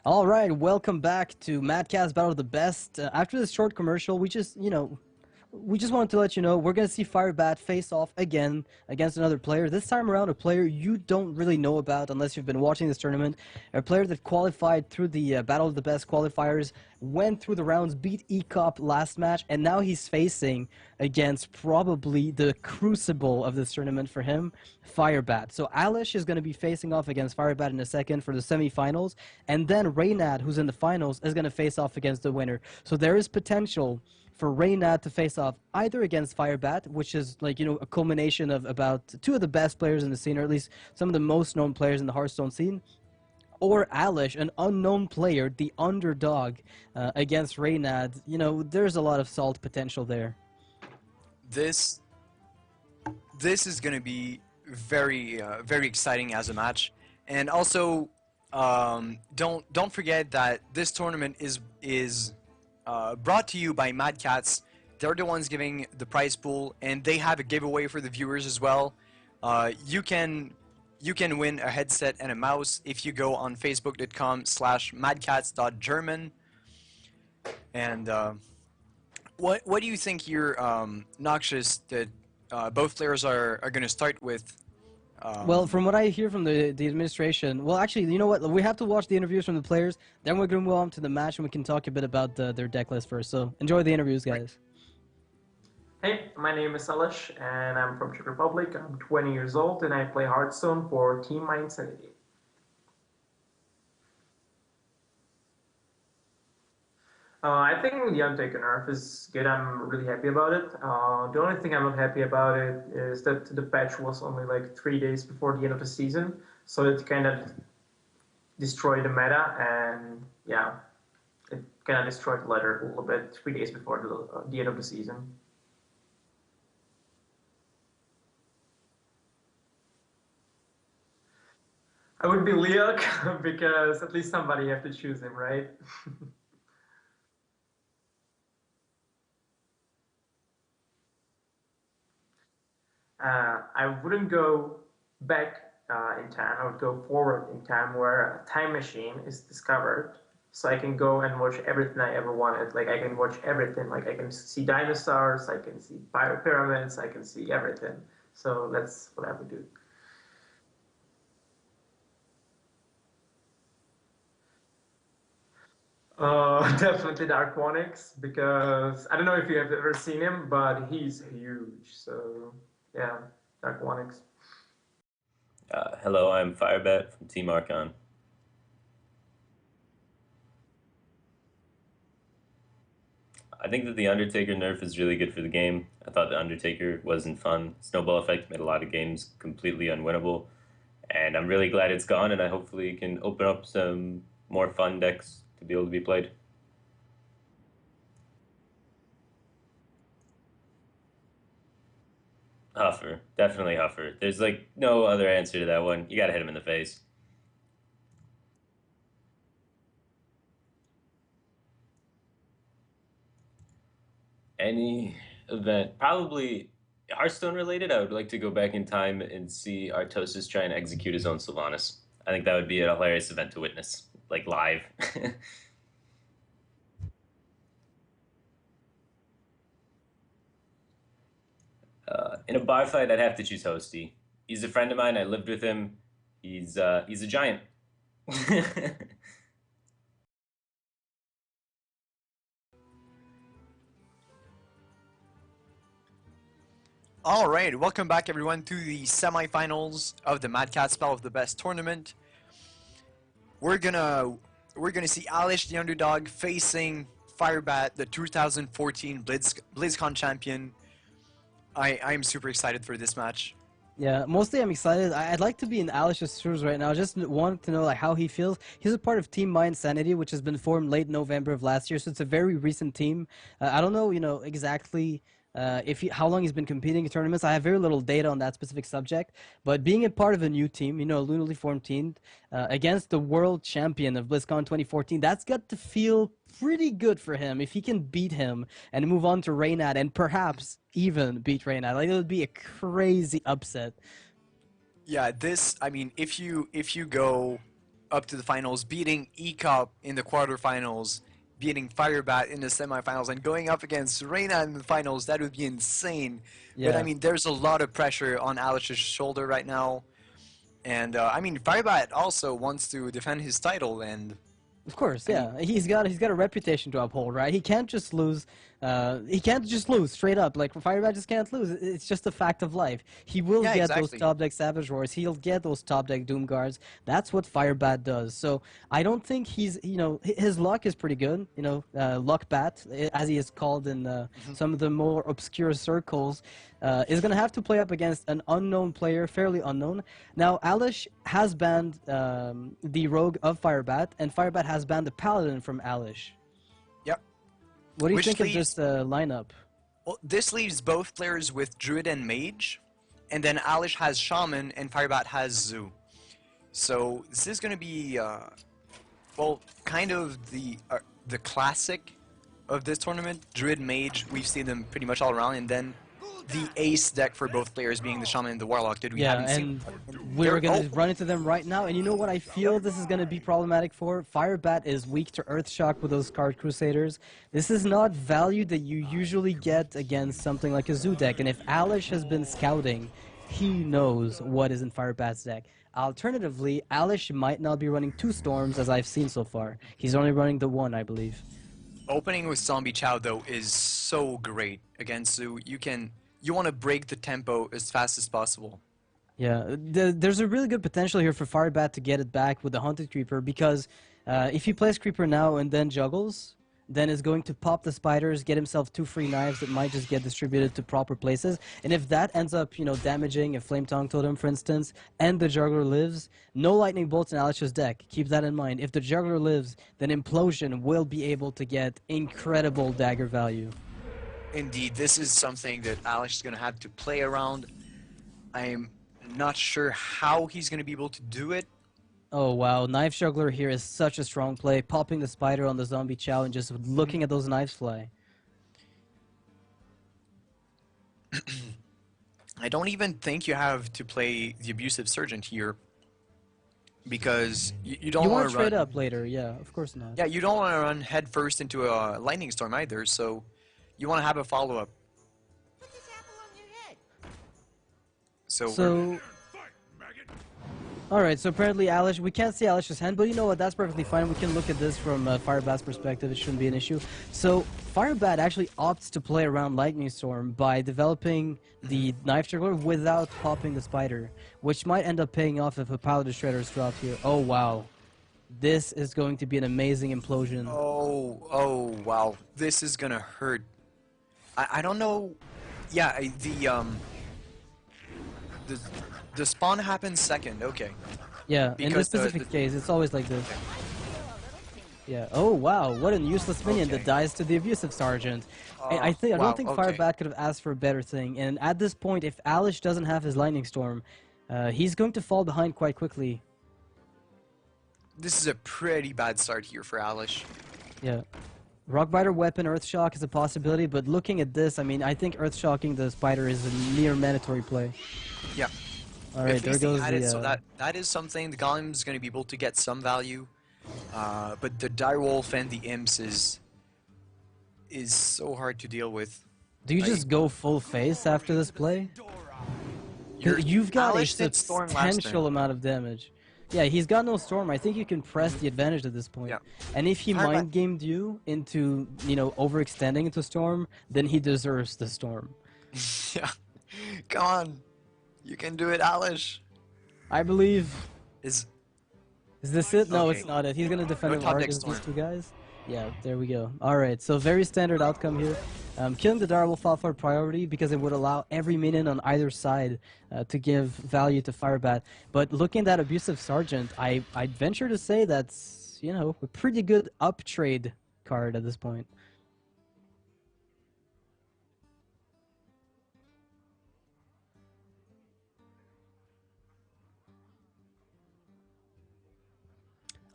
All right, welcome back to Catz Battle of the Best. After this short commercial, we just wanted to let you know we're going to see Firebat face off again against another player. This time around, a player you don't really know about unless you've been watching this tournament. A player that qualified through the Battle of the Best qualifiers, went through the rounds, beat ECOP last match, and now he's facing against probably the crucible of this tournament for him, Firebat. So Alesh is going to be facing off against Firebat in a second for the semifinals, and then Reynad, who's in the finals, is going to face off against the winner. So there is potential for Reynad to face off either against Firebat, which is a culmination of about two of the best players in the scene, or at least some of the most known players in the Hearthstone scene, or Alesh, an unknown player, the underdog, against Reynad. There's a lot of salt potential there. This is going to be very very exciting as a match, and also don't forget that this tournament is brought to you by Mad Catz. They're the ones giving the prize pool, and they have a giveaway for the viewers as well. You can win a headset and a mouse if you go on facebook.com/madcats.german. And what do you think here, Noxious, that both players are going to start with? Well, from what I hear from the administration, well, actually, you know what? We have to watch the interviews from the players. Then we're going to move on to the match, and we can talk a bit about their deck list first. So enjoy the interviews, guys. Hey, my name is Alesh, and I'm from Czech Republic. I'm 20 years old, and I play Hearthstone for Team Mindsanity. I think the Undertaker nerf is good. I'm really happy about it. The only thing I'm not happy about it is that the patch was only like 3 days before the end of the season, so it kind of destroyed the meta, and yeah, it kind of destroyed the ladder a little bit 3 days before the end of the season. I would be Leok because at least somebody have to choose him, right? I wouldn't go back in time. I would go forward in time, where a time machine is discovered, so I can go and watch everything I ever wanted. Like, I can watch everything. Like, I can see dinosaurs, I can see pyramids, I can see everything. So that's what I would do. Definitely Dark Onyx, because I don't know if you have ever seen him, but he's huge. So yeah, Dark Onyx. Hello, I'm Firebat from Team Archon. I think that the Undertaker nerf is really good for the game. I thought the Undertaker wasn't fun. Snowball effect made a lot of games completely unwinnable, and I'm really glad it's gone, and I hopefully can open up some more fun decks to be able to be played. Huffer, definitely Huffer. There's like no other answer to that one. You gotta hit him in the face. Any event, probably Hearthstone related. I would like to go back in time and see Artosis try and execute his own Sylvanas. I think that would be a hilarious event to witness, like live. In a bar fight, I'd have to choose Hosty. He's a friend of mine. I lived with him. He's a giant. All right, welcome back everyone to the semifinals of the Mad Catz Battle of the Best tournament. We're gonna see Alesh, the underdog, facing Firebat, the 2014 BlizzCon champion. I am super excited for this match. Yeah, mostly I'm excited. I'd like to be in Alesh's shoes right now. I just want to know how he feels. He's a part of Team Mindsanity, which has been formed late November of last year, so it's a very recent team. I don't know, exactly how long he's been competing in tournaments. I have very little data on that specific subject, but being a part of a new team, a newly formed team, against the world champion of BlizzCon 2014, that's got to feel pretty good for him. If he can beat him and move on to Reynad and perhaps even beat Reynad, it would be a crazy upset. Yeah, I mean, if you go up to the finals, beating E-Cup in the quarterfinals, beating Firebat in the semifinals, and going up against Reina in the finals. That would be insane. But I Yeah. mean, there's a lot of pressure on Alesh's shoulder right now. And I mean, Firebat also wants to defend his title, and Of course, I mean, yeah. He's got a reputation to uphold, right? He can't just lose. He can't just lose straight up. Like Firebat just can't lose. It's just a fact of life. He will yeah, get those exactly. top deck Savage Roars. He'll get those top deck Doom Guards. That's what Firebat does. So I don't think he's. His luck is pretty good. Luck Bat, as he is called in some of the more obscure circles, is gonna have to play up against an unknown player, fairly unknown. Now Alesh has banned the Rogue of Firebat, and Firebat has banned the Paladin from Alesh. Yep. What do you Which think of leaves- this lineup? Well, this leaves both players with Druid and Mage, and then Alish has Shaman and Firebat has Zoo. So this is going to be, well, kind of the classic of this tournament. Druid, Mage, we've seen them pretty much all around, and then the ace deck for both players being the Shaman and the Warlock. Did we Yeah, haven't seen? and we're going to run into them right now. And you know what I feel this is going to be problematic for? Firebat is weak to Earthshock with those Card Crusaders. This is not value that you usually get against something like a Zoo deck. And if Alish has been scouting, he knows what is in Firebat's deck. Alternatively, Alish might not be running 2 Storms as I've seen so far. He's only running the 1, I believe. Opening with Zombie Chow, though, is so great against Zoo. You want to break the tempo as fast as possible. Yeah, there's a really good potential here for Firebat to get it back with the Haunted Creeper because if he plays Creeper now and then juggles, then is going to pop the spiders, get himself 2 free knives that might just get distributed to proper places. And if that ends up, damaging a Flame Tongue Totem, for instance, and the Juggler lives, no Lightning Bolts in Alish's deck. Keep that in mind. If the Juggler lives, then Implosion will be able to get incredible dagger value. Indeed, this is something that Alex is going to have to play around. I'm not sure how he's going to be able to do it. Oh wow, Knife Juggler here is such a strong play, popping the spider on the Zombie Chow and just looking at those knives fly. I don't even think you have to play the Abusive Sergeant here because you don't You want want to to trade run. up later, yeah, of course not. Yeah, you don't want to run head first into a Lightning Storm either, so you want to have a follow-up. Put this apple on your head. So, alright, so apparently Alish, we can't see Alish's hand, but you know what, that's perfectly fine. We can look at this from Firebat's perspective, it shouldn't be an issue. So, Firebat actually opts to play around Lightning Storm by developing the Knife Juggler without popping the spider, which might end up paying off if a Paladin Shredder is dropped here. Oh wow. This is going to be an amazing implosion. Oh, wow. This is gonna hurt. I don't know. Yeah, the spawn happens second. Okay. Yeah, in this Because the- specific case, it's always like this. Yeah. Oh wow, what an useless minion that Okay. dies to the Abusive Sergeant. I wow, don't think okay. Firebat could have asked for a better thing. And at this point, if Alish doesn't have his Lightning Storm, he's going to fall behind quite quickly. This is a pretty bad start here for Alish. Yeah. Rockbiter weapon, Earthshock is a possibility, but looking at this, I mean, I think Earthshocking the spider is a near mandatory play. Yeah. All right, At there least he goes had the. it, so that is something the Golem's going to be able to get some value. But the Direwolf and the Imps is so hard to deal with. Do you just go full face after this play? You're- You've got a Alish did Storm last turn. substantial amount of damage. Yeah, he's got no Storm. I think you can press the advantage at this point. Yeah. And if he Firebat- mind gamed you into, overextending into Storm, then he deserves the Storm. Yeah. Come on. You can do it, Alish. I believe. Is Is this it? No, Okay. it's not it. He's gonna defend No him top hard deck against these Storm. 2 guys. Yeah, there we go. Alright, so very standard outcome here. Killing the Direwolf fell for priority because it would allow every minion on either side to give value to Firebat. But looking at that Abusive Sergeant, I'd venture to say that's, a pretty good uptrade card at this point.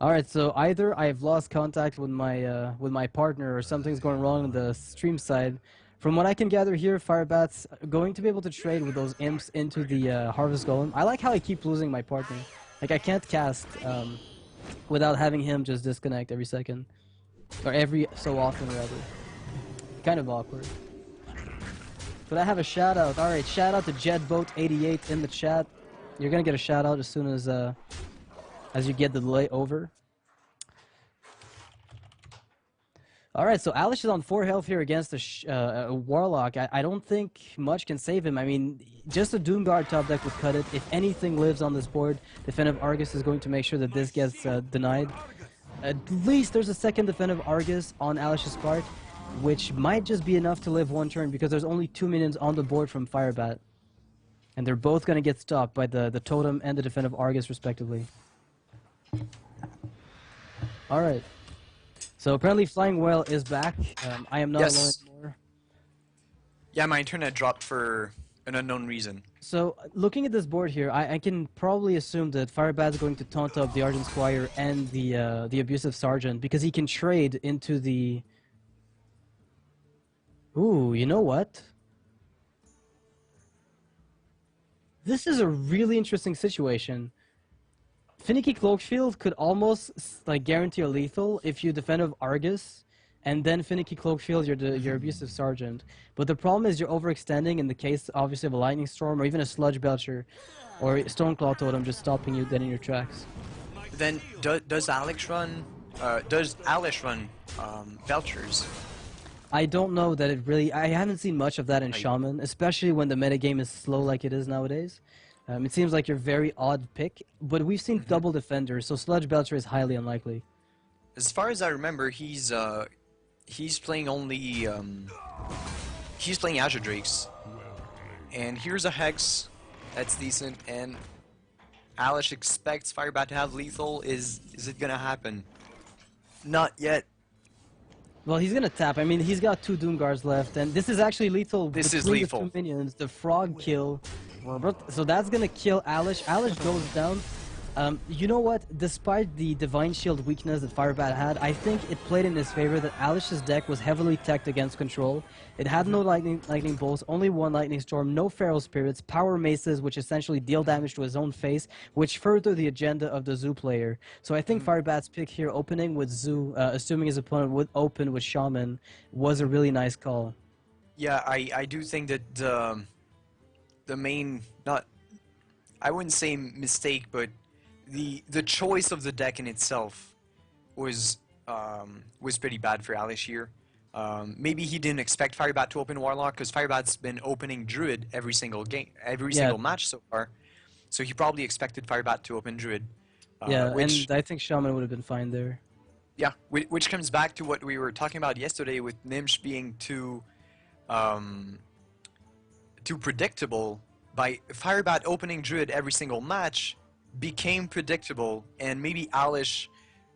Alright, so either I've lost contact with my partner or something's going wrong on the stream side. From what I can gather here, Firebat's going to be able to trade with those imps into the Harvest Golem. I like how I keep losing my partner. Like, I can't cast without having him just disconnect every second. Or every so often, rather. Kind of awkward. But I have a shout out. Alright, shout out to JetBoat88 in the chat. You're gonna get a shout out as soon as you get the delay over. Alright, so Alesh is on 4 health here against a Warlock. I don't think much can save him. I mean, just a Doomguard top deck would cut it. If anything lives on this board, Defensive Argus is going to make sure that this gets denied. At least there's a second Defensive Argus on Alesh's part, which might just be enough to live one turn because there's only 2 minions on the board from Firebat. And they're both going to get stopped by the Totem and the Defensive Argus, respectively. Alright. So apparently Flying Whale is back. I am not alone anymore. Yeah, my internet dropped for an unknown reason. So looking at this board here, I can probably assume that Firebat is going to taunt up the Argent Squire and the Abusive Sergeant because he can trade into the... Ooh, you know what? This is a really interesting situation. Finicky Cloakfield could almost like guarantee a lethal if you defend of Argus, and then Finicky Cloakfield your Abusive Sergeant. But the problem is you're overextending in the case, obviously, of a Lightning Storm or even a Sludge Belcher or Stoneclaw Totem just stopping you dead in your tracks. Then does Alex run? Belchers? I don't know that it really. I haven't seen much of that in Shaman, especially when the metagame is slow like it is nowadays. It seems like you're a very odd pick, but we've seen double defenders, so Sludge Belcher is highly unlikely. As far as I remember, he's playing only he's playing Azure Drakes, and here's a Hex that's decent. And Alesh expects Firebat to have lethal. Is it gonna happen? Not yet. Well, he's gonna tap. I mean, he's got 2 Doomguards left, and this is actually lethal. This is between lethal. The 2 minions, the frog kill. So that's gonna kill Alesh. Alesh goes down. You know what? Despite the Divine Shield weakness that Firebat had, I think it played in his favor that Alesh's deck was heavily teched against control. It had no lightning bolts, only 1 Lightning Storm, no Feral Spirits, Power Maces, which essentially deal damage to his own face, which further the agenda of the Zoo player. So I think Firebat's pick here, opening with Zoo, assuming his opponent would open with Shaman, was a really nice call. Yeah, I do think that the main, not, I wouldn't say mistake, but the choice of the deck in itself was pretty bad for Alesh here. Maybe he didn't expect Firebat to open Warlock because Firebat's been opening Druid every single game, single match so far. So he probably expected Firebat to open Druid. And I think Shaman would have been fine there. Yeah, which comes back to what we were talking about yesterday with Nimsh being too predictable. By Firebat opening Druid every single match became predictable, and maybe Alesh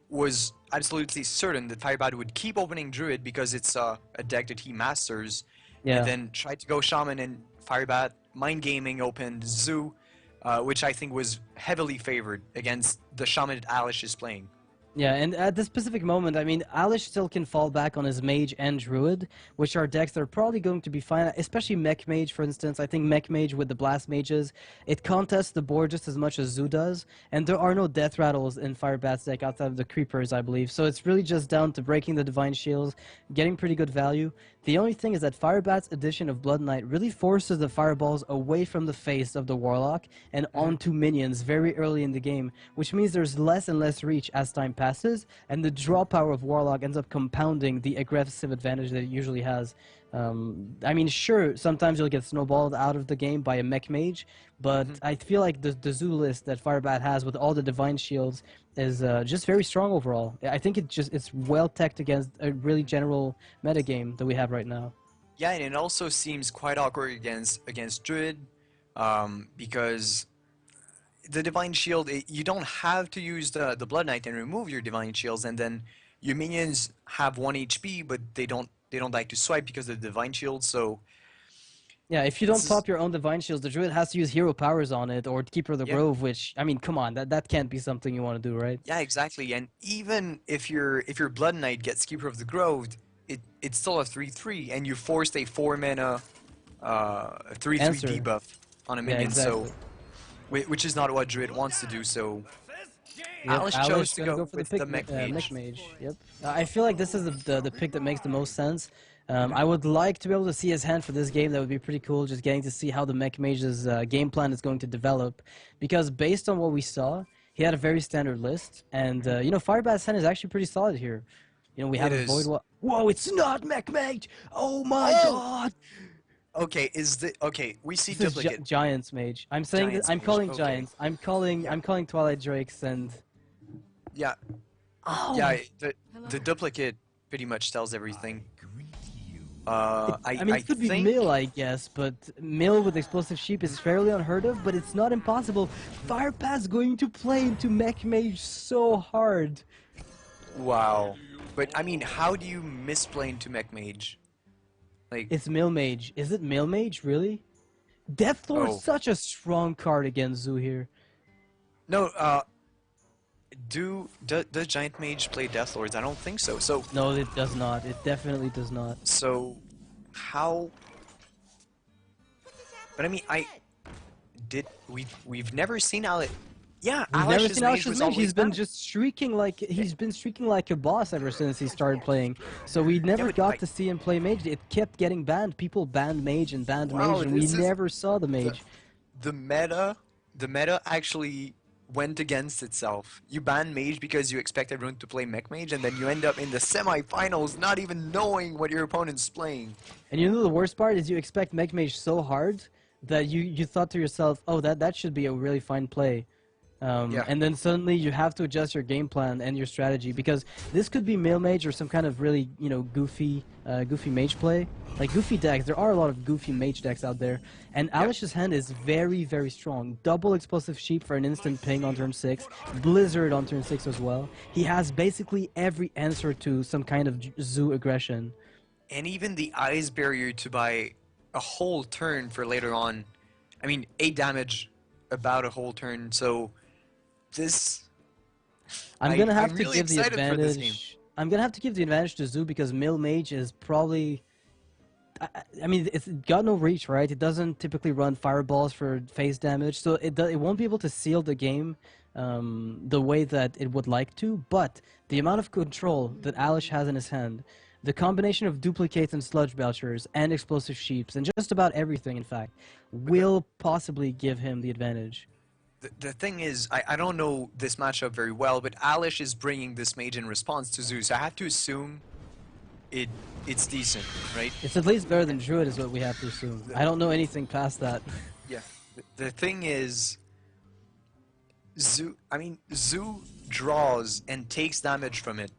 was absolutely certain that Firebat would keep opening Druid because it's a deck that he masters, and then tried to go Shaman, and Firebat mind gaming opened Zoo, which I think was heavily favored against the Shaman that Alesh is playing. Yeah, and at this specific moment, I mean, Alesh still can fall back on his Mage and Druid, which are decks that are probably going to be fine, especially Mech Mage, for instance. I think Mech Mage with the Blast Mages, it contests the board just as much as Zoo does, and there are no Death Rattles in Firebat's deck outside of the Creepers, I believe. So it's really just down to breaking the Divine Shields, getting pretty good value. The only thing is that Firebat's addition of Blood Knight really forces the Fireballs away from the face of the Warlock and onto minions very early in the game, which means there's less and less reach as time passes, and the draw power of Warlock ends up compounding the aggressive advantage that it usually has. I mean, sure, sometimes you'll get snowballed out of the game by a Mech Mage, but I feel like the Zoo list that Firebat has with all the Divine Shields is just very strong overall. I think it's well teched against a really general metagame that we have right now. Yeah, and it also seems quite awkward against Druid, because the Divine Shield, you don't have to use the Blood Knight and remove your Divine Shields, and then your minions have 1 HP, but they don't like to swipe because of the Divine Shield, so... Yeah, if you don't pop your own Divine Shields, the Druid has to use Hero Powers on it, or Keeper of the Grove, which, I mean, come on, that can't be something you want to do, right? Yeah, exactly, and even if your Blood Knight gets Keeper of the Grove, it's still a 3/3, and you forced a 4-mana 3/3 debuff on a minion, so... Which is not what Druid wants to do, so... Yep, Alice Alesh chose to gonna go go for the with pick, the mech mech mage. mage. Yep. I feel like this is the pick that makes the most sense. I would like to be able to see his hand for this game. That would be pretty cool. Just getting to see how the mech mage's game plan is going to develop, because based on what we saw, he had a very standard list, and you know, Firebat's hand is actually pretty solid here. You know, we have It a void. is. Whoa! It's not mech mage. Oh my Oh! god! Okay, okay? We see This is duplicate. Giants mage. I'm saying that Giants I'm mage, calling okay. Giants. I'm calling Twilight Drakes and. Yeah, Oh. yeah. The duplicate pretty much tells everything. I mean, I it could be think Mill, I guess, but Mill with explosive sheep is fairly unheard of, but it's not impossible. Firebat's going to play into Mech Mage so hard. wow. But I mean, how do you misplay into mech mage? Like, It's Mill Mage. Is it Mill Mage, really? Death Lord's Oh. such a strong card against Zoo here. no. Does giant mage play death lords? I don't think so. No, it does not. It definitely does not. So how? But I mean, we've never seen Alex. Yeah, We've never Alesh's seen mage Alesh's was mage. always He's been bad. just streaking like a boss ever since he started playing. So we never but got I- to see him play mage. It kept getting banned. People banned mage and banned Wow, mage, and we this is- never saw the mage. the meta actually went against itself. You ban mage because you expect everyone to play mech mage, and then you end up in the semifinals not even knowing what your opponent's playing. And you know the worst part is you expect Mech Mage so hard that you thought to yourself, oh, that should be a really fine play. Yeah. And then suddenly you have to adjust your game plan and your strategy, because this could be male mage or some kind of really, you know, goofy mage play. Like goofy decks, there are a lot of goofy mage decks out there. And Alesh's hand is very, very strong. Double explosive sheep for an instant ping on turn 6. Blizzard on turn 6 as well. He has basically every answer to some kind of zoo aggression. And even the ice barrier to buy a whole turn for later on. I mean, 8 damage about a whole turn, so this... I'm gonna have I'm to really give the excited for this game. advantage. I'm gonna have to give the advantage to Zoo because Mill Mage is probably. I mean, it's got no reach, right? It doesn't typically run fireballs for phase damage, so it won't be able to seal the game the way that it would like to. But the amount of control that Alesh has in his hand, the combination of duplicates and sludge belchers and explosive sheeps and just about everything, in fact, will possibly give him the advantage. The thing is, I don't know this matchup very well, but Alesh is bringing this mage in response to Zeus. I have to assume it's decent, right? It's at least better than Druid, is what we have to assume. I don't know anything past that. Yeah. The thing is, Zoo draws and takes damage from it.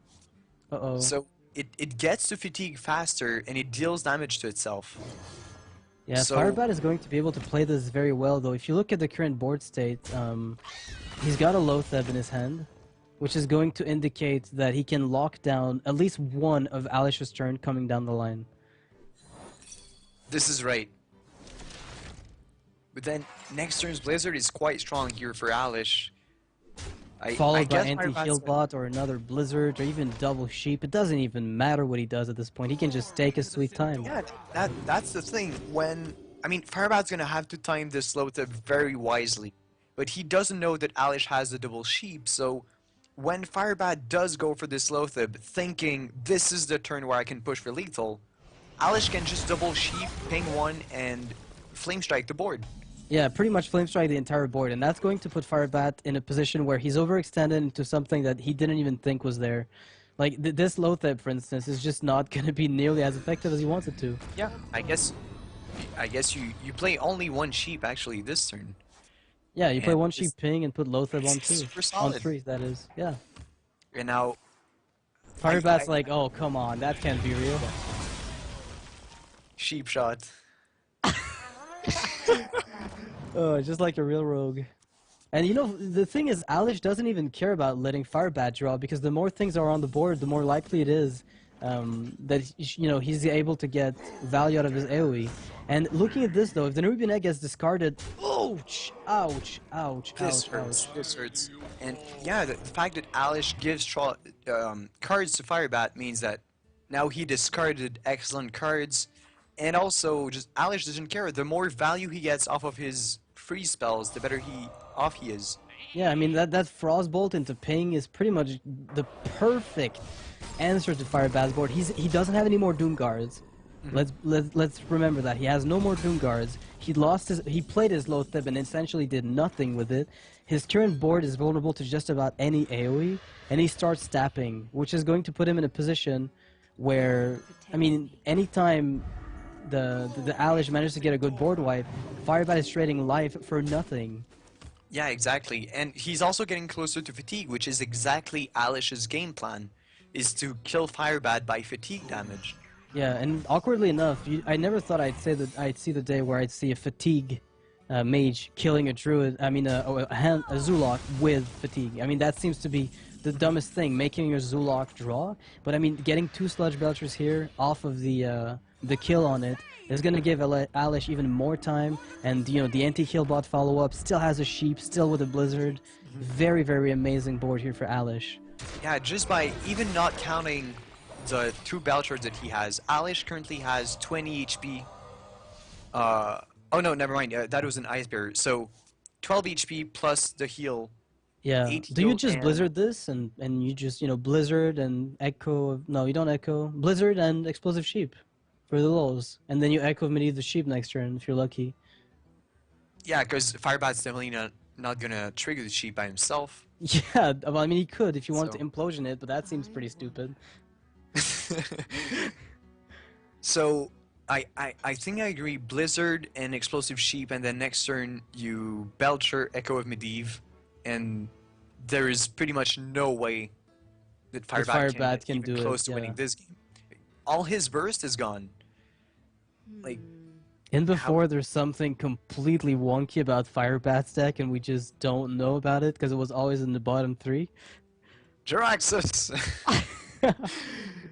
Uh-oh. So it gets to fatigue faster and it deals damage to itself. Yeah, So- Firebat is going to be able to play this very well, though. If you look at the current board state, he's got a Lotheb in his hand, which is going to indicate that he can lock down at least one of Alesh's turn coming down the line. This is right. But then next turn's Blizzard is quite strong here for Alesh. I Followed by guess anti-heal Firebat's- bot or another Blizzard or even double sheep. It doesn't even matter what he does at this point. He can just take his sweet time. Yeah, that's the thing. I mean, Firebat's gonna have to time this Lotheb very wisely, but he doesn't know that Alesh has the double sheep. So when Firebat does go for this Lotheb, thinking this is the turn where I can push for lethal, Alesh can just double sheep, ping one, and flame strike the board. Yeah, pretty much flame strike the entire board, and that's going to put Firebat in a position where he's overextended into something that he didn't even think was there. Like, this Lotheb, for instance, is just not going to be nearly as effective as he wants it to. Yeah, I guess you play only one sheep actually this turn. Yeah, you play And one it's- sheep ping and put Lotheb on two. super On solid. 3, that is. Yeah. And now Firebat's I- like, oh, come on, that can't be real. sheep shot. Oh, just like a real rogue. And you know, the thing is, Alesh doesn't even care about letting Firebat draw, because the more things are on the board, the more likely it is that he's able to get value out of his AoE. And looking at this though, if the Nerubian Egg gets discarded, ouch, ouch, ouch, This ouch, hurts. ouch. This hurts. And yeah, the fact that Alesh gives cards to Firebat means that now he discarded excellent cards, and also just Alesh doesn't care. The more value he gets off of his free spells, the better off he is. Yeah, I mean that Frostbolt into ping is pretty much the perfect answer to Firebat's board. He doesn't have any more Doom guards. Let's remember that he has no more Doom guards. He played his Loatheb and essentially did nothing with it. His current board is vulnerable to just about any AoE, and he starts stapping, which is going to put him in a position where, I mean, anytime the Alesh manages to get a good board wipe, Firebat is trading life for nothing. Yeah, exactly. And he's also getting closer to fatigue, which is exactly Alesh's game plan, is to kill Firebat by fatigue damage. Yeah, and awkwardly enough, I never thought I'd see the day where I'd see a fatigue mage killing a druid. I mean, a Zulok with fatigue. I mean, that seems to be the dumbest thing, making your Zulok draw. But I mean, getting 2 Sludge Belchers here off of the kill on it is gonna give Alesh even more time. And you know, the anti-heal bot follow-up still has a sheep, still with a blizzard. Very, very amazing board here for Alesh. Yeah, just by even not counting the 2 Belchers that he has, Alesh currently has 20 HP. Oh no, never mind. That was an Ice Bearer. So 12 HP plus the heal. Yeah. 8 Do you heal just and- blizzard this and you just, you know, blizzard and echo? No, you don't echo. Blizzard and explosive sheep for the lows, and then you echo Medivh the sheep next turn if you're lucky. Yeah, because Firebat's definitely not gonna trigger the sheep by himself. Yeah, well, I mean he could if you wanted So- to implosion it, but that seems pretty stupid. So I think I agree. Blizzard and explosive sheep, and then next turn you Belcher, Echo of Medivh, and there is pretty much no way that Firebat Can even do it, close to yeah. winning this game. All his burst is gone. Like, And before there's something completely wonky about Firebat's deck, and we just don't know about it because it was always in the bottom 3. Jiraxus! This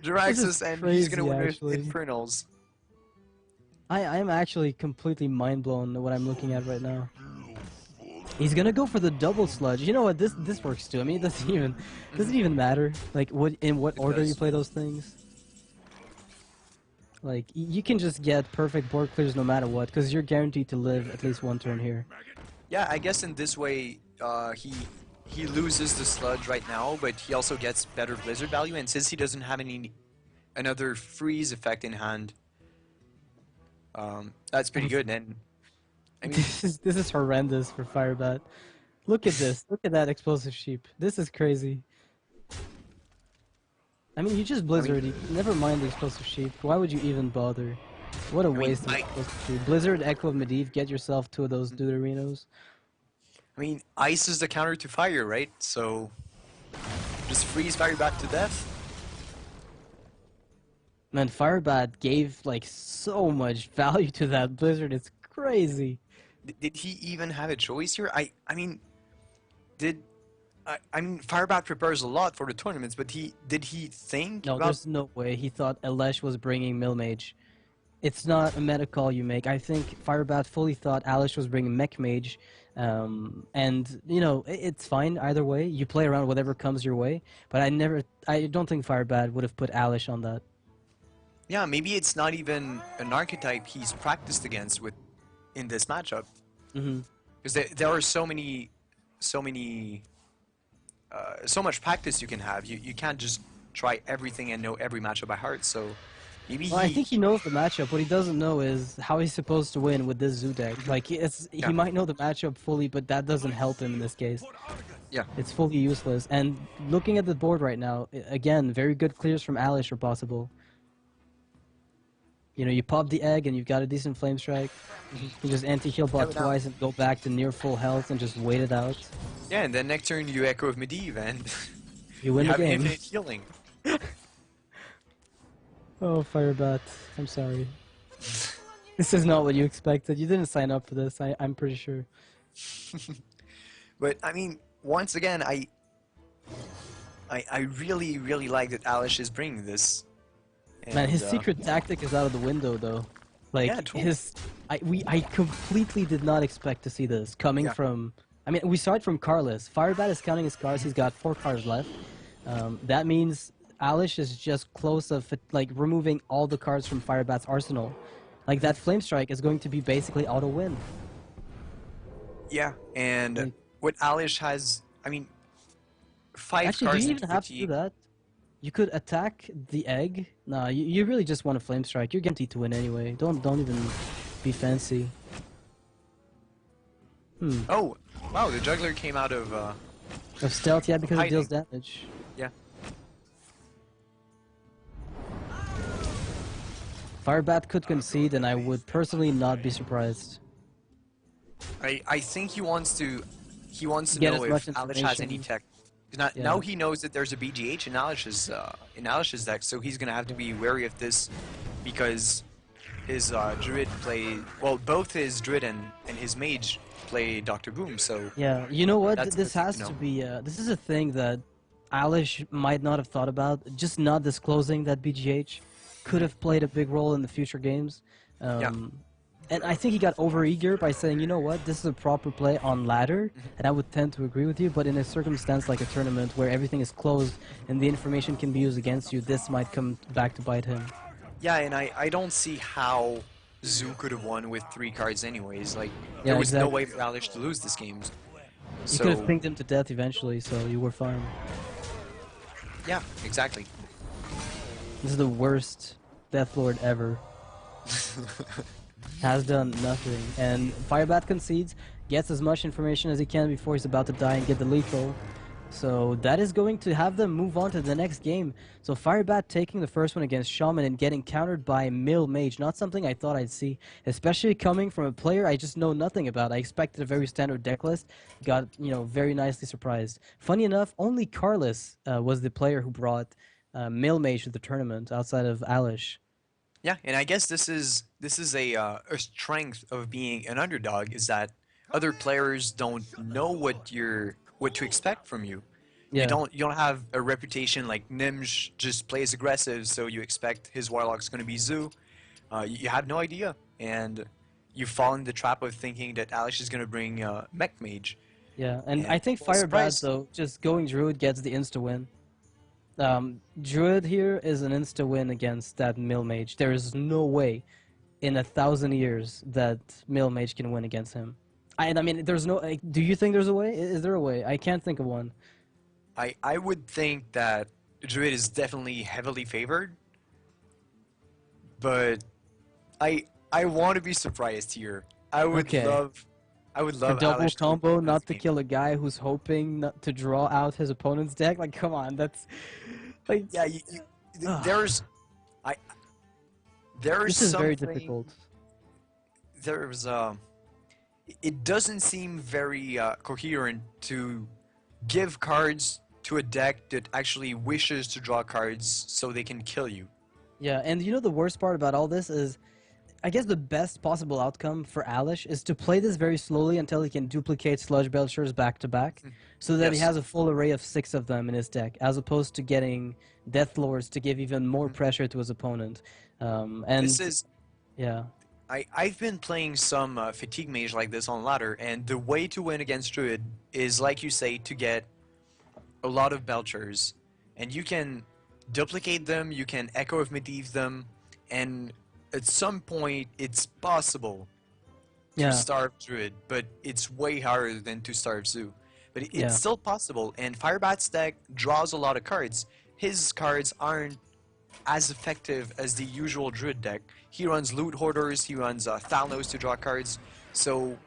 Jiraxus, is and he's crazy, gonna win with actually. Infernals. I am actually completely mind blown at what I'm looking at right now. He's gonna go for the double sludge. You know what? This works too. I mean, it doesn't even matter. Like in what order does. you play those things. Like you can just get perfect board clears no matter what, because you're guaranteed to live at least 1 turn here. Yeah, I guess in this way, he loses the sludge right now, but he also gets better blizzard value, and since he doesn't have another freeze effect in hand, that's pretty good. And I mean, This is horrendous for Firebat. Look at this. Look at that explosive sheep. This is crazy. I mean, you just blizzard. Never mind the explosive sheep. Why would you even bother? What a waste of explosive sheep. Blizzard, Echo of Medivh, get yourself 2 of those Deuterinos. I mean, ice is the counter to fire, right? So just freeze Firebat to death. Man, Firebat gave like so much value to that blizzard. It's crazy. Did he even have a choice here? I mean, I mean, Firebat prepares a lot for the tournaments, but did he think No, about... there's no way. He thought Alesh was bringing Millmage. It's not a meta call you make. I think Firebat fully thought Alesh was bringing Mech Mage. And, you know, it's fine either way. You play around whatever comes your way. But I don't think Firebat would have put Alesh on that. Yeah, maybe it's not even an archetype he's practiced against in this matchup. Mm-hmm. Because there are so much practice you can have. You can't just try everything and know every matchup by heart. So maybe Well, I think he knows the matchup. What he doesn't know is how he's supposed to win with this Zoo deck. Like, he might know the matchup fully, but that doesn't help him in this case. Yeah. It's fully useless. And looking at the board right now, again, very good clears from Alesh are possible. You know, you pop the egg and you've got a decent Flame Strike. You just anti-heal bot Yeah, twice and go back to near full health and just wait it out. Yeah, and then next turn you Echo of Medivh and You win you the have game. infinite healing. Oh, Firebat. I'm sorry. This is not what you expected. You didn't sign up for this, I'm pretty sure. But I mean, once again, I really, really like that Alesh is bringing this. Man, his And, secret tactic is out of the window, though. Like, Yeah, totally. I completely did not expect to see this coming Yeah. from... I mean, we saw it from Carlos. Firebat is counting his cards. He's got 4 cards left. That means Alesh is just close of, like, removing all the cards from Firebat's arsenal. Like, that Flame Strike is going to be basically auto-win. Yeah, and Like- what Alesh has, I mean, 5 Actually, do cards you into even have to do fatigue. that? You could attack the egg. Nah, you really just want to flame strike. You're guaranteed to win anyway. Don't even be fancy. Oh, wow, the juggler came out of Of stealth, yeah, because it deals hiding. damage. Yeah. Firebat could concede, and I would personally not be surprised. I think he wants to Get know as if much Alesh has any information. tech. 'Cause Now, Yeah. now he knows that there's a BGH in Alesh's deck, so he's gonna have to be wary of this because his druid play both his druid and his mage play Doctor Boom. So Yeah, you know what? That's This good to has know. to be. This is a thing that Alish might not have thought about. Just not disclosing that BGH could have played a big role in the future games. And I think he got overeager by saying, you know what, this is a proper play on ladder, and I would tend to agree with you. But in a circumstance like a tournament where everything is closed and the information can be used against you, this might come back to bite him. yeah, and I don't see how Zoo could have won with 3 cards anyways. Like Yeah, there was no exactly. way for Alesh to lose this game. You could have So pinged him to death eventually, so you were fine. yeah, exactly. This is the worst Deathlord ever. Has done nothing. And Firebat concedes, gets as much information as he can before he's about to die and get the lethal. So that is going to have them move on to the next game. So Firebat taking the first one against Shaman and getting countered by Mill Mage. Not something I thought I'd see, especially coming from a player I just know nothing about. I expected a very standard deck list. Got, very nicely surprised. Funny enough, only Carlos was the player who brought Mill Mage to the tournament outside of Alish. Yeah, and I guess this is a strength of being an underdog is that other players don't know what to expect from you. Yeah. You don't have a reputation like Nimsh just plays aggressive, so you expect his warlock's going to be Zoo. You have no idea, and you fall in the trap of thinking that Alish is going to bring Mech Mage. Yeah, and And I think well, Firebat, surprise. though, just going Druid gets the insta-win. Druid here is an insta-win against that Mill Mage. There is no way in 1,000 years that Mill Mage can win against him. I mean, there's no... do you think there's a way? Is there a way? I can't think of one. I would think that Druid is definitely heavily favored, but I want to be surprised here. I would Okay. love A double Alesh to combo, win not this to game. kill a guy who's hoping not to draw out his opponent's deck? Like, come on, that's... Like, Yeah, Ugh. there's this is very something- difficult. There's it doesn't seem very coherent to give cards to a deck that actually wishes to draw cards so they can kill you. Yeah, and you know the worst part about all this is, I guess the best possible outcome for Alish is to play this very slowly until he can duplicate Sludge Belchers back to back, so that he Yes. has a full array of 6 of them in his deck, as opposed to getting Death Lords to give even more pressure to his opponent. And This is yeah, I've been playing some Fatigue Mage like this on ladder, and the way to win against Druid is, like you say, to get a lot of Belchers, and you can duplicate them, you can Echo of Medivh them, and at some point it's possible to yeah, starve Druid, but it's way harder than to starve Zoo. But it's Yeah. still possible, and Firebat's deck draws a lot of cards. His cards aren't as effective as the usual Druid deck. He runs Loot Hoarders, he runs Thalnos to draw cards, so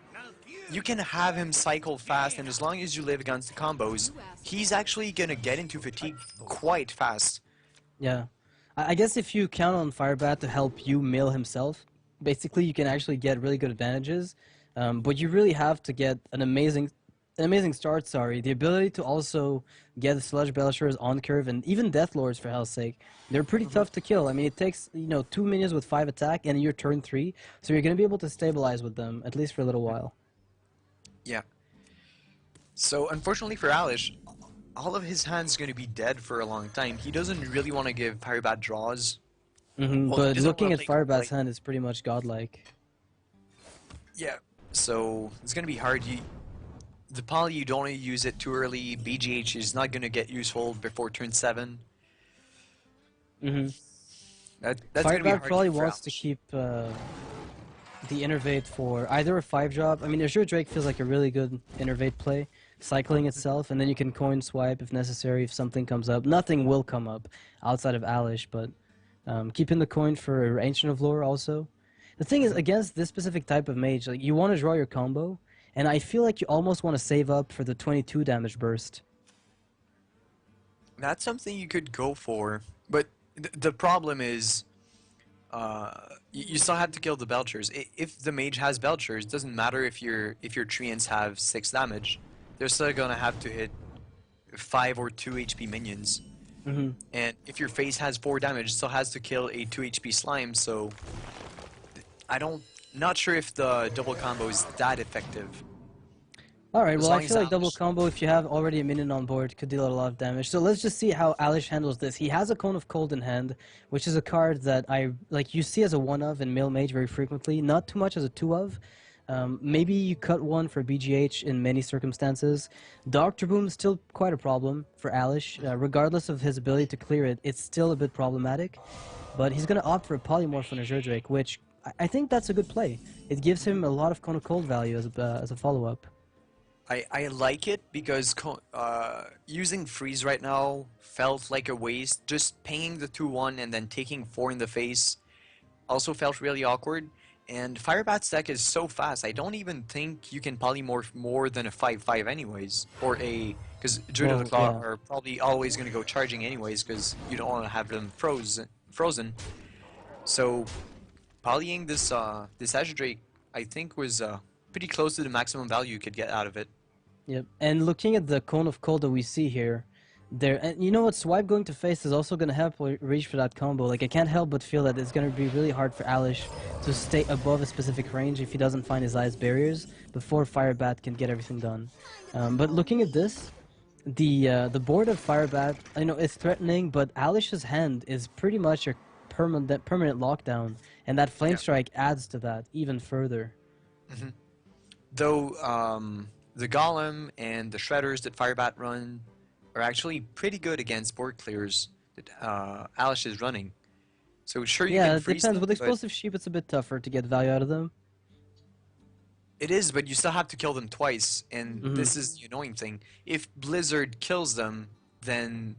you can have him cycle fast, and as long as you live against the combos, he's actually gonna get into Fatigue quite fast. yeah. I guess if you count on Firebat to help you mill himself, basically you can actually get really good advantages. But you really have to get an amazing start. Sorry, the ability to also get the Sludge Belchers on curve and even Death Lords, for hell's sake. They're pretty tough to kill. I mean, it takes 2 minions with 5 attack and your turn 3, so you're gonna be able to stabilize with them at least for a little while. Yeah. So unfortunately for Alish, all of his hands going to be dead for a long time. He doesn't really want to give Firebat draws. Well, he But doesn't looking wanna at play Firebat's like- hand is pretty much godlike. Yeah. So it's going to be hard. The poly, you don't want to use it too early. BGH is not going to get useful before turn 7. Mm-hmm. That's going to be Firebat hard probably for wants to Alish. keep the innervate for either a 5-drop. I mean, Azure Drake feels like a really good innervate play, cycling itself, and then you can coin swipe if necessary if something comes up. Nothing will come up outside of Alesh, but keeping the coin for Ancient of Lore also. The thing is, against this specific type of mage, like you want to draw your combo, and I feel like you almost want to save up for the 22 damage burst. That's something you could go for, but the problem is, you still have to kill the Belchers. If the mage has Belchers, it doesn't matter if your treants have 6 damage. They're still gonna have to hit 5 or 2 HP minions. Mm-hmm. And if your face has 4 damage, it still has to kill a 2 HP slime. So not sure if the double combo is that effective. Alright, As well I long as feel like double Alesh- combo, if you have already a minion on board, could deal a lot of damage. So let's just see how Alesh handles this. He has a Cone of Cold in hand, which is a card that you see as a 1-of in male mage very frequently, not too much as a 2-of. Maybe you cut one for BGH in many circumstances. Doctor Boom is still quite a problem for Alesh. Regardless of his ability to clear it, it's still a bit problematic. But he's going to opt for a Polymorph on Azure Drake, which I think that's a good play. It gives him a lot of Cone of Cold value as a follow-up. I like it because using freeze right now felt like a waste. Just pinging the 2-1 and then taking 4 in the face also felt really awkward. And Firebat's deck is so fast, I don't even think you can polymorph more than a 5-5 anyways. Or because Druid of the Claw yeah. are probably always going to go charging anyways because you don't want to have them frozen. So polying this Azure Drake, I think was pretty close to the maximum value you could get out of it. Yep, and looking at the Cone of Cold that we see here, and you know what, Swipe going to face is also going to help reach for that combo. Like, I can't help but feel that it's going to be really hard for Alesh to stay above a specific range if he doesn't find his eyes barriers before Firebat can get everything done. But looking at this, the board of Firebat, I know it's threatening, but Alesh's hand is pretty much a permanent lockdown, and that Flame Strike adds to that even further. Though the Golem and the Shredders that Firebat run are actually pretty good against board clears that Alesh is running. So sure you Yeah, can it freeze depends. them, With but Explosive Sheep, it's a bit tougher to get value out of them. it is, but you still have to kill them twice, and Mhm. this is the annoying thing. If Blizzard kills them, then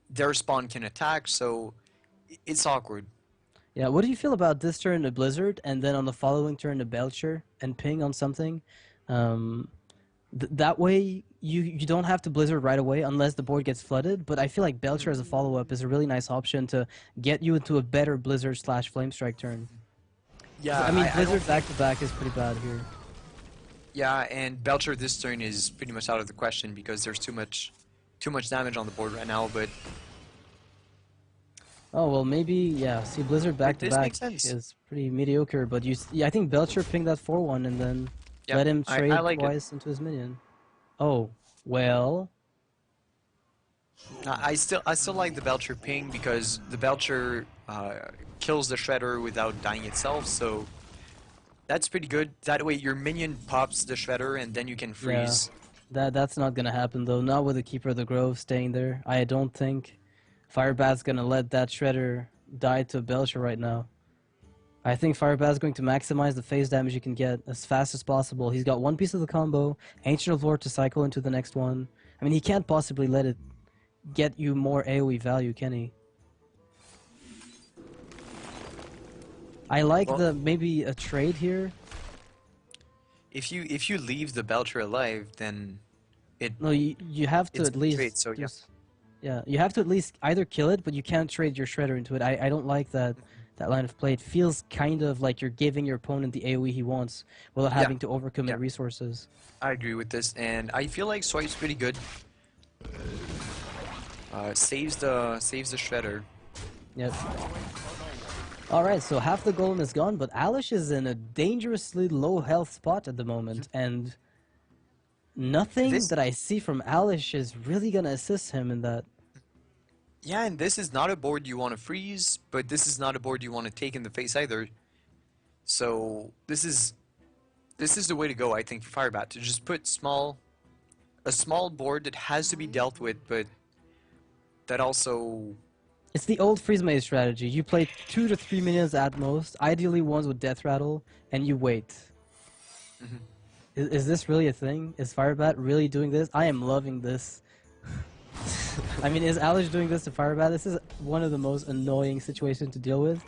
their spawn can attack, so it's awkward. Yeah, what do you feel about this turn a Blizzard, and then on the following turn a Belcher, and ping on something? That way, you don't have to Blizzard right away unless the board gets flooded, but I feel like Belcher as a follow-up is a really nice option to get you into a better Blizzard / Flame Strike turn. Yeah, I mean, I Blizzard don't- back-to-back is pretty bad here. Yeah, and Belcher this turn is pretty much out of the question because there's too much damage on the board right now, but Oh, well, maybe, yeah, see, Blizzard this back-to-back makes sense. is pretty mediocre, but I think Belcher pinged that 4-1 and then yeah, let him trade I like it. twice into his minion. Oh, well... I still like the Belcher ping because the Belcher kills the Shredder without dying itself, so that's pretty good. That way your minion pops the Shredder and then you can freeze. That's not gonna happen though. Not with the Keeper of the Grove staying there. I don't think Firebat's gonna let that Shredder die to Belcher right now. I think Firebat's going to maximize the phase damage he can get as fast as possible. He's got one piece of the combo, Ancient of Lore to cycle into the next one. I mean, he can't possibly let it get you more AoE value, can he? I like Well- maybe a trade here. If you leave the Belcher alive, then it No, you have to It's at least trade, so do yeah. yeah, you have to at least either kill it, but you can't trade your Shredder into it. I don't like that line of play. It feels kind of like you're giving your opponent the AoE he wants without Yeah. having to overcommit Yeah. resources. I agree with this, and I feel like Swipe's pretty good. Saves the Shredder. Yep. Alright, so half the golem is gone, but Alesh is in a dangerously low health spot at the moment, and nothing This- that I see from Alesh is really gonna assist him in that. Yeah, and this is not a board you want to freeze, but this is not a board you want to take in the face either. So this is the way to go, I think, for Firebat, to just put a small board that has to be dealt with, but that also It's the old freeze maze strategy. You play 2 to 3 minions at most, ideally ones with death rattle, and you wait. Is this really a thing? Is Firebat really doing this? I am loving this. I mean, is Alesh doing this to Firebat? This is one of the most annoying situations to deal with.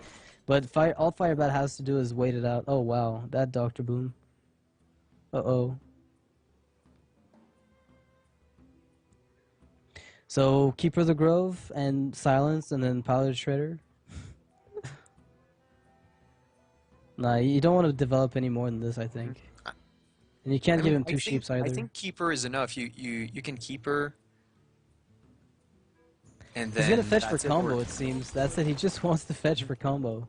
But all Firebat has to do is wait it out. Oh wow, that Dr. Boom. Uh-oh. So, Keeper of the Grove and Silence and then Pilot Shredder. Nah, you don't want to develop any more than this, I think. And you can't give him two sheeps either. I think Keeper is enough. You can Keeper. And then He's gonna fetch for that's combo, it seems. That's it, he just wants to fetch for combo.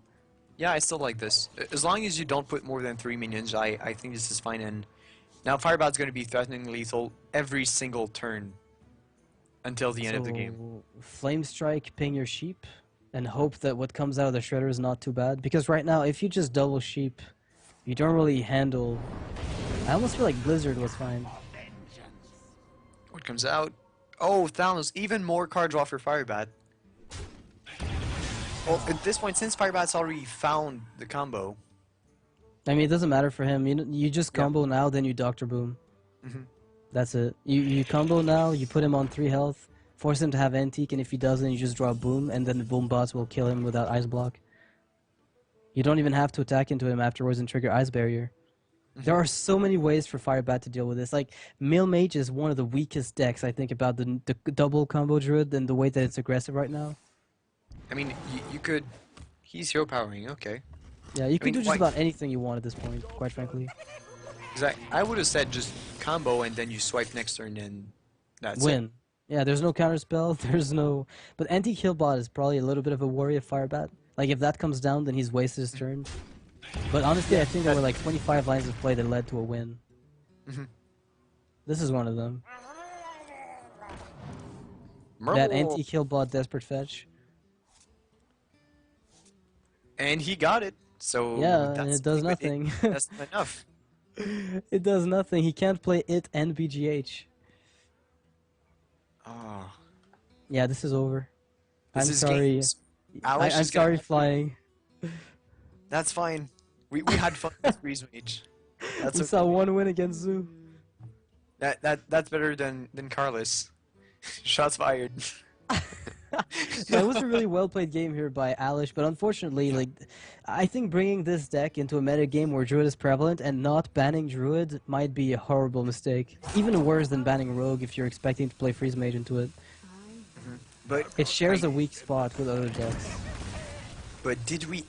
Yeah, I still like this. As long as you don't put more than 3 minions, I think this is fine. And now Firebat's going to be threatening lethal every single turn until the end of the game. Flame Strike, ping your sheep, and hope that what comes out of the Shredder is not too bad. Because right now, if you just double sheep, you don't really handle... I almost feel like Blizzard was fine. What comes out? Oh, Thanos, even more card draw for Firebat. Well, at this point, since Firebat's already found the combo... I mean, it doesn't matter for him. You just combo now, then you Dr. Boom. That's it. You combo now, you put him on 3 health, force him to have Antique, and if he doesn't, you just draw Boom, and then the Boom bots will kill him without Ice Block. You don't even have to attack into him afterwards and trigger Ice Barrier. There are so many ways for Firebat to deal with this. Like, Mill Mage is one of the weakest decks, I think, about the double combo Druid and the way that it's aggressive right now. I mean, you could... He's hero powering, okay. Yeah, you can mean, do just about anything you want at this point, quite frankly. I would have said just combo and then you swipe next turn and that's Win. it. Yeah, there's no counterspell, there's no... But Anti-Killbot is probably a little bit of a worry of Firebat. Like, if that comes down, then he's wasted his turn. But honestly, I think there were like 25 lines of play that led to a win. This is one of them. That Anti-Killbot Desperate Fetch. And he got it, so... Yeah, and it does nothing. That's enough. It does nothing. He can't play it and BGH. Oh. Yeah, this is over. This I'm is sorry. games. I'm Alesh is sorry, gonna- Flying. That's fine. We had fun with Freeze Mage. That's We okay. saw one win against Zoo. That's better than Carlos. Shots fired. That was a really well played game here by Alesh, but unfortunately, like, I think bringing this deck into a meta game where Druid is prevalent and not banning Druid might be a horrible mistake. Even worse than banning Rogue if you're expecting to play Freeze Mage into it. But It shares a weak spot with other decks. But did we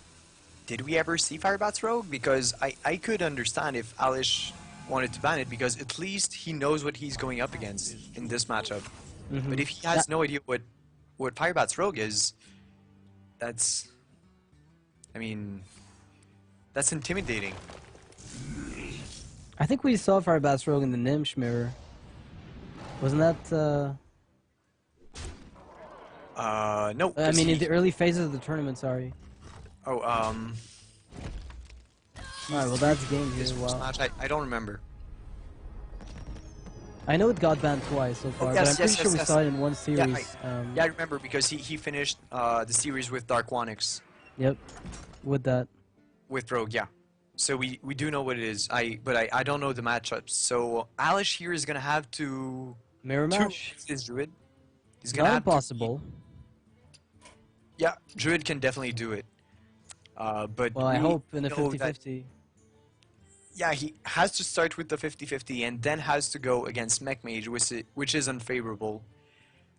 ever see Firebat's Rogue? Because I could understand if Alesh wanted to ban it because at least he knows what he's going up against in this matchup. But if he has no idea what Firebat's Rogue is, that's... I mean... That's intimidating. I think we saw Firebat's Rogue in the Nimsh mirror. Wasn't that, No. I 'cause mean, he- in the early phases of the tournament, sorry. Oh, Alright, well that's game here, his first wow. match, I don't remember. I know it got banned twice so far, yes, but I'm pretty yes, sure we yes. saw it in one Yeah, series. Yeah, I remember because he finished the series with Dark Wanix Yep, with that. with Rogue, yeah. So we do know what it is. But I don't know the matchups. So Alesh here is gonna have to Mirror match? his Druid. He's gonna Not have to- impossible. yeah, Druid can definitely do it. But Well, I we hope in a know that- 50-50. Yeah, he has to start with the 50-50 and then has to go against Mech Mage, which is unfavorable.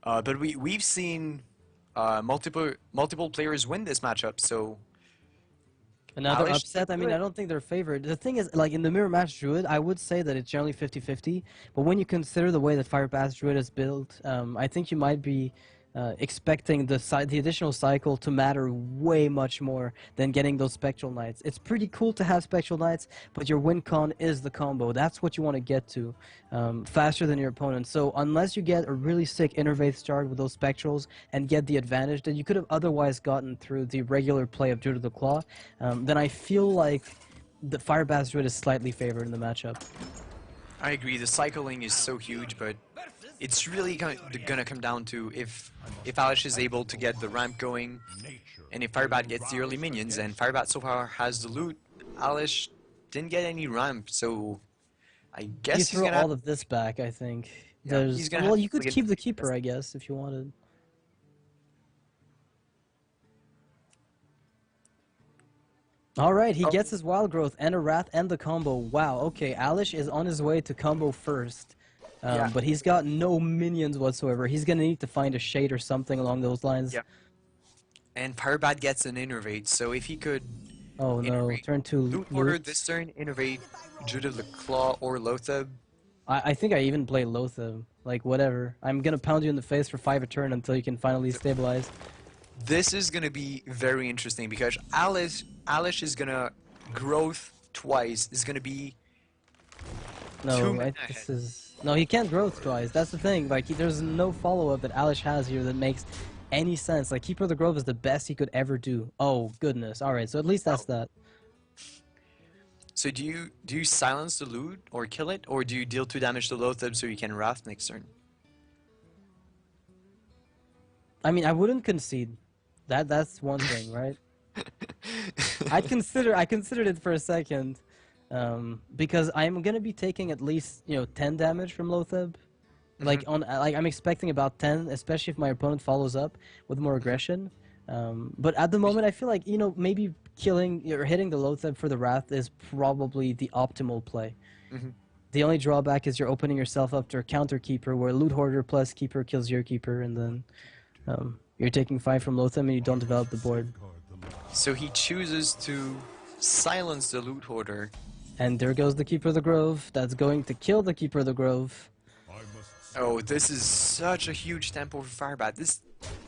But we've seen multiple players win this matchup, so Another Alesh upset? I can mean, do I it. don't think they're favored. The thing is, like, in the mirror match Druid, I would say that it's generally 50-50. But when you consider the way that Firebat's Druid is built, I think you might be expecting the additional cycle to matter way much more than getting those Spectral Knights. It's pretty cool to have Spectral Knights, but your win con is the combo. That's what you want to get to faster than your opponent. So unless you get a really sick Innervate start with those Spectrals and get the advantage that you could have otherwise gotten through the regular play of Druid of the Claw, then I feel like the Firebat's Druid is slightly favored in the matchup. I agree. The cycling is so huge, but it's really gonna come down to if Alesh is able to get the ramp going, and if Firebat gets the early minions, and Firebat so far has the loot. Alesh didn't get any ramp, so I guess You he's throw gonna all of this back, I think. Yeah, There's he's gonna well, have you to could get- keep the keeper, I guess, if you wanted. All right, he Oh. gets his wild growth and a wrath and the combo. Wow. Okay, Alish is on his way to combo first, Yeah. but he's got no minions whatsoever. He's gonna need to find a shade or something along those lines. Yeah. and Firebat gets an innervate, so if he could Oh no, Innervate. turn to loot order loot. this turn, innervate Judah the Claw or Lotheb. I think I even play Lotheb. Like whatever. I'm gonna pound you in the face for 5 a turn until you can finally stabilize. This is gonna be very interesting because Alish is gonna growth twice. Is gonna be No, 2 mana this ahead. is no. He can't growth twice. That's the thing. Like there's no follow up that Alish has here that makes any sense. Like Keeper of the Grove is the best he could ever do. Oh goodness. All right, so at least that's that. So do you silence the loot or kill it, or do you deal 2 damage to Lotheb so you can Wrath next turn? I mean, I wouldn't concede. That's one thing, right? I considered it for a second, because I'm gonna be taking at least 10 damage from Lotheb. Like I'm expecting about 10, especially if my opponent follows up with more aggression. But at the moment, I feel like maybe killing or hitting the Lotheb for the Wrath is probably the optimal play. Mhm. The only drawback is you're opening yourself up to a counter keeper where Loot Hoarder plus keeper kills your keeper, and then you're taking 5 from Lotheb and you don't develop the board. So he chooses to silence the loot hoarder. And there goes the Keeper of the Grove. That's going to kill the Keeper of the Grove. Oh, this is such a huge tempo for Firebat.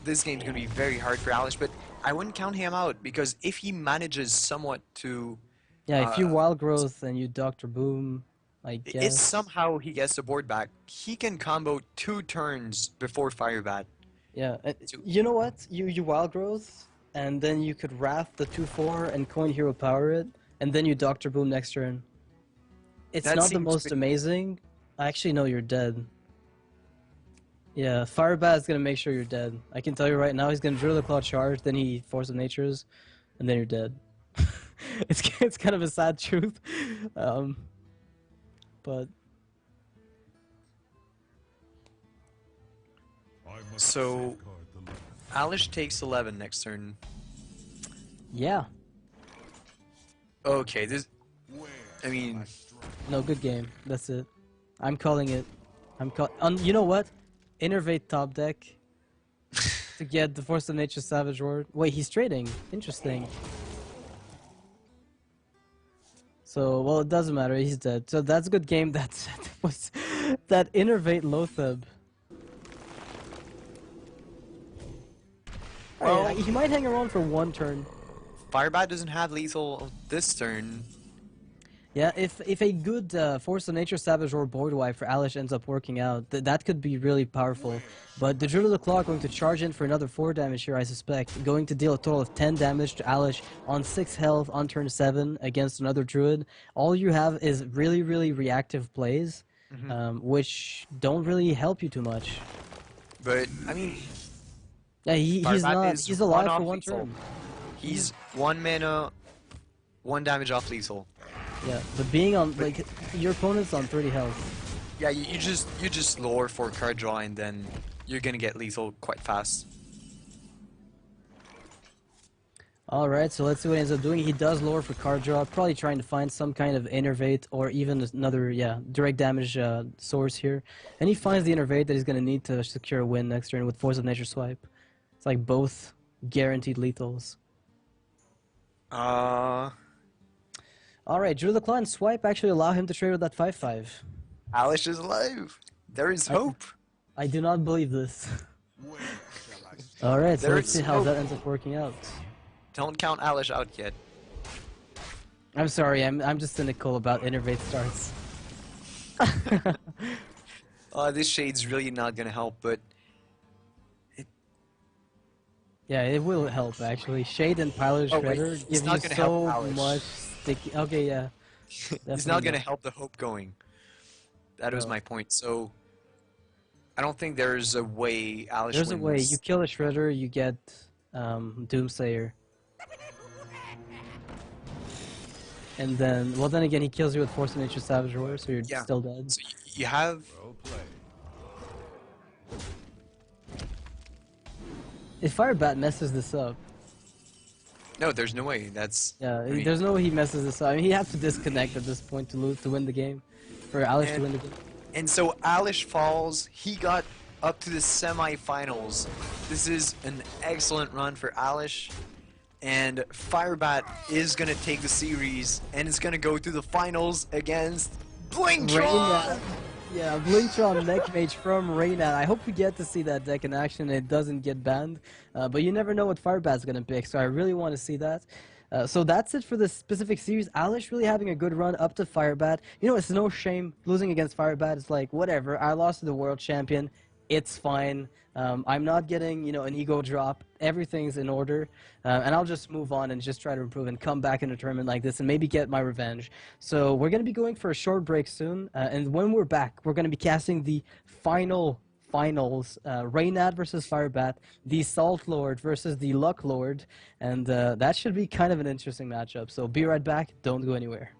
This game's gonna be very hard for Alice, but I wouldn't count him out because if he manages somewhat to, Yeah, if you Wild Growth and you Dr. Boom, I if guess. somehow he gets the board back, he can combo 2 turns before Firebat. Yeah, So- you know what? You Wild Growth, and then you could Wrath the 2/4 and Coin Hero Power it, and then you Dr. Boom next turn. It's That not the seems most pretty- amazing. Actually, no, you're dead. Yeah, Firebat is gonna make sure you're dead. I can tell you right now, he's gonna Drill the Claw charge, then he Force of Natures, and then you're dead. it's kind of a sad truth, but So Alice takes 11 next turn. yeah, Okay, I mean, no, good game. That's it. I'm calling it. You know what? Innervate top deck to get the Force of Nature Savage Ward. Wait, he's trading. Interesting. So, well, it doesn't matter. He's dead. So that's a good game. That Innervate Lotheb. Well- Alright, he might hang around for 1 turn. Firebat doesn't have lethal this turn. Yeah, if a good Force of Nature Savage or board wipe for Alish ends up working out, that could be really powerful. But the Drill of the Claw going to charge in for another 4 damage here, I suspect. Going to deal a total of 10 damage to Alish on 6 health on turn 7 against another Druid. All you have is really, really reactive plays, which don't really help you too much. But I mean, Yeah, he's Firebat not. is He's alive one for off 1 lethal. turn. he's 1 mana, 1 damage off lethal. Yeah, but being on like your opponent's on 30 health. Yeah, you just lure for card draw and then you're gonna get lethal quite fast. Alright, so let's see what he ends up doing. He does lower for card draw, probably trying to find some kind of Innervate or even another, direct damage source here. And he finds the Innervate that he's going to need to secure a win next turn with Force of Nature Swipe. It's like both guaranteed lethals. Alright, Drew the Claw and Swipe actually allow him to trade with that 5/5. Alice is alive. There is hope. I do not believe this. Alright, so There let's is see how hope. that ends up working out. Don't count Alice out yet. I'm sorry, I'm just cynical about Innervate starts. This shade's really not gonna help, but Yeah, it will help actually. Shade and Pilot Oh, wait, Shredder it's give not you gonna so help Alesh. much sticky. Okay, yeah. it's Definitely not gonna help the hope going. That was No. my point. So I don't think there's a way Alish There's a way. wins. You kill a Shredder, you get Doomsayer. And then, well, then again, he kills you with Force of Nature Savage Roar, so you're Yeah. still dead. So you have If Firebat messes this up, no. There's no way. That's yeah, I mean, there's no way he messes this up. I mean, he has to disconnect at this point to win the game, for Alesh to And- win the game. And so Alish falls. He got up to the semifinals. This is an excellent run for Alish. And Firebat is going to take the series and is going to go to the finals against Blingtron. Raynad. Yeah, Blingtron Neck Mage from Raynad. I hope we get to see that deck in action and it doesn't get banned. But you never know what Firebat's going to pick, so I really want to see that. So that's it for this specific series. Alish really having a good run up to Firebat. You know, it's no shame losing against Firebat. It's like, whatever, I lost to the world champion. It's fine. I'm not getting, you know, an ego drop. Everything's in order. And I'll just move on and just try to improve and come back in a tournament like this and maybe get my revenge. So we're going to be going for a short break soon. And when we're back, we're going to be casting the finals. Raynad versus Firebat, the Salt Lord versus the Luck Lord. And that should be kind of an interesting matchup. So be right back. Don't go anywhere.